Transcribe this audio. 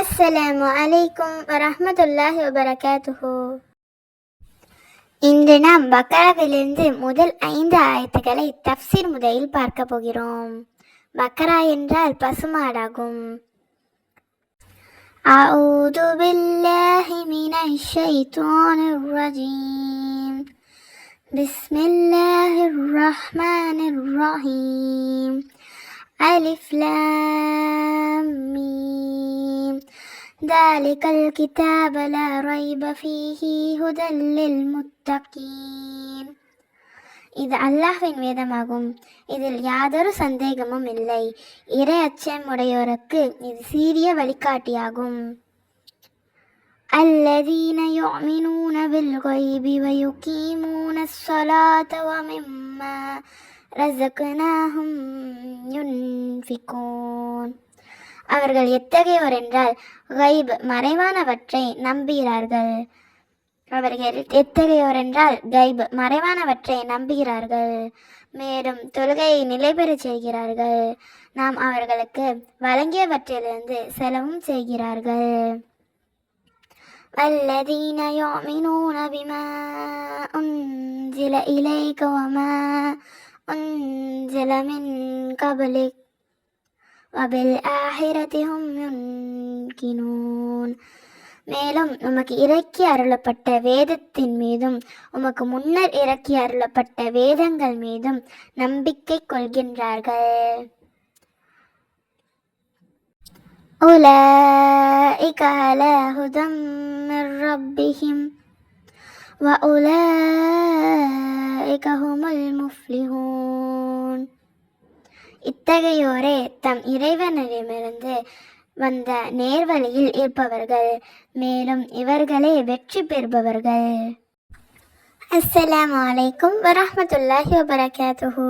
அஸ்ஸலாமு அலைக்கும் வரஹ்மத்துல்லாஹி வபரகாத்துஹு. இன்று நாம் பக்கராவிலிருந்து முதல் 5 ஆயத்துக்களை தஃப்சீர் முறையில் பார்க்க போகிறோம். பக்கரா என்றால் பசுமாடாகும். அஊது பில்லாஹி மினஷ் ஷைத்தானிர் ரஜீம். பிஸ்மில்லாஹிர் ரஹ்மானிர் ரஹீம். அலிஃப் லாம் மீம். ذلك الكتاب لا ريب فيه هدى للمتقين. இது அல்லாஹ்வின் வேதமாகும், இதில் யாதொரு சந்தேகமும் இல்லை. இறை அச்சமுடையோருக்கு இது சீரிய வழிகாட்டியாகும். الذين يؤمنون بالغيب ويقيمون الصلاة ومما رزقناهم ينفقون. அவர்கள் எத்தகையோர் என்றால் கைப் மறைவானவற்றை நம்புகிறார்கள். மேலும் தொழுகையை நிலைபெறச் செய்கிறார்கள். நாம் அவர்களுக்கு வழங்கியவற்றிலிருந்து செலவும் செய்கிறார்கள். الذين يؤمنون بما أنزل إليك وما أنزل من قبلك وبالآخرة هم يوقنون. மேலும் உமக்கு இறக்கி அருளப்பட்ட வேதத்தின் மீதும் உமக்கு முன்னர் இறக்கி அருளப்பட்ட வேதங்கள் மீதும் நம்பிக்கை கொள்கின்றார்கள். أولئك على هدى من ربهم وأولئك هم المفلحون. இத்தகையோரே தம் இறைவனிடமிருந்து வந்த நேர்வழியில் இருப்பவர்கள், மேலும் இவர்களே வெற்றி பெறுபவர்கள். அஸ்ஸலாமு அலைக்கும் வரஹ்மத்துல்லாஹி வபரகாத்துஹு.